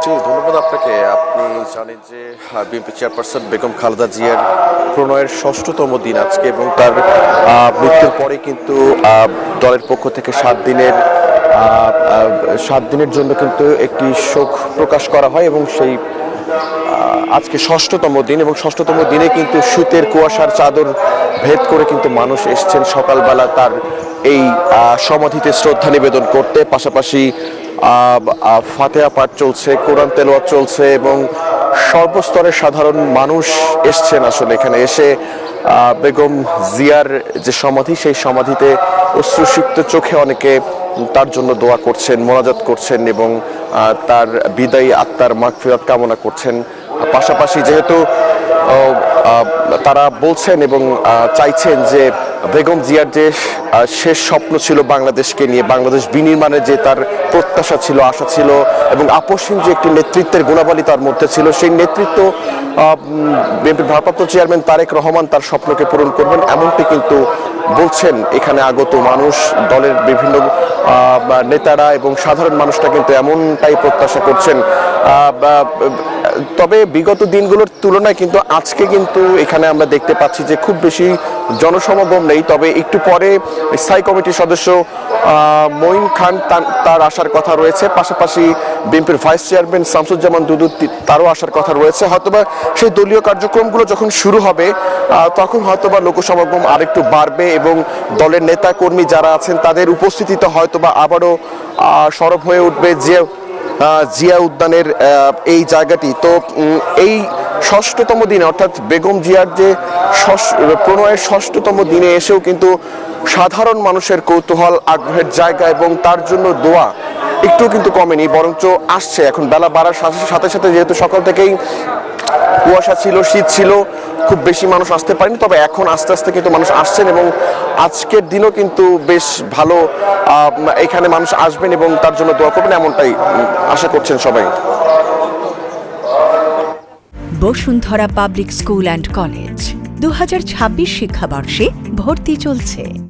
জি, ধন্যবাদ আপনাকে। আপনি জানেন যে বিএনপি চেয়ারপারসন বেগম খালেদা জিয়ার প্রণয়ের ৬ষ্ঠতম দিন আজকে, এবং তার মৃত্যুর পরে কিন্তু দলের পক্ষ থেকে ৭ দিনের জন্য কিন্তু একটি শোক প্রকাশ করা হয়, এবং সেই আজকে ৬ষ্ঠতম দিন, এবং ৬ষ্ঠতম দিনে কিন্তু শীতের কুয়াশার চাদর ভেদ করে কিন্তু মানুষ এসছেন সকালবেলা তার এই সমাধিতে শ্রদ্ধা নিবেদন করতে। পাশাপাশি ফাতিহা পাঠ চলছে, কোরআন তেলাওয়াত চলছে, এবং সর্বস্তরের সাধারণ মানুষ এসছেন আসলে এখানে এসে বেগম জিয়ার যে সমাধি, সেই সমাধিতে অশ্রুসিক্ত চোখে অনেকে তার জন্য দোয়া করছেন, মোনাজাত করছেন, এবং তার বিদায়ী আত্মার মাগফিরাত কামনা করছেন। পাশাপাশি যেহেতু তারা বলছেন এবং চাইছেন যে বেগম জিয়ার যে শেষ স্বপ্ন ছিল বাংলাদেশকে নিয়ে, বাংলাদেশ বিনির্মাণের যে তার প্রত্যাশা ছিল, আশা ছিল, এবং আপসহীন যে একটি নেতৃত্বের গুণাবলী তার মধ্যে ছিল, সেই নেতৃত্ব বিএনপির ভারপ্রাপ্ত চেয়ারম্যান তারেক রহমান তার স্বপ্নকে পূরণ করবেন, এমনটি কিন্তু বলছেন এখানে আগত মানুষ, দলের বিভিন্ন নেতারা এবং সাধারণ মানুষটা কিন্তু এমনটাই প্রত্যাশা করছেন। তবে বিগত দিনগুলোর তুলনায় কিন্তু আজকে কিন্তু এখানে আমরা দেখতে পাচ্ছি যে খুব বেশি জনসমাগম নেই। তবে একটু পরে স্থায়ী কমিটির সদস্য মঈন খান তার আসার কথা রয়েছে, পাশাপাশি বিএনপির ভাইস চেয়ারম্যান শামসুজ্জামান দুদু তারও আসার কথা রয়েছে। হয়তোবা সেই দলীয় কার্যক্রমগুলো যখন শুরু হবে তখন হয়তোবা লোকসমাগম আরেকটু বাড়বে, এবং দলের নেতা কর্মী যারা আছেন তাদের উপস্থিতিতে হয়তোবা আবারও সরব হয়ে উঠবে যে জিয়া উদ্যানের এই জায়গাটি। তো এই ৬ষ্ঠতম দিনে, অর্থাৎ বেগম জিয়ার যে প্রণয়ের ৬ষ্ঠতম দিনে এসেও কিন্তু সাধারণ মানুষের কৌতূহল, আগ্রহের জায়গা এবং তার জন্য দোয়া একটু কিন্তু কমেনি, বরঞ্চ আসছে। এখন বেলা বাড়ার সাথে সাথে যেহেতু সকাল থেকেই কুয়াশা ছিল, শীত ছিল, খুব বেশি মানুষ আসতে পারেনি, তবে এখন আস্তে আস্তে কিন্তু মানুষ আসছেন, এবং আজকের দিনও কিন্তু বেশ ভালো এখানে মানুষ আসবেন এবং তার জন্য দোয়া করবেন, এমনটাই আশা করছেন সবাই। Bashundhara public school and college ২০২৬ শিক্ষাবর্ষে ভর্তি চলছে।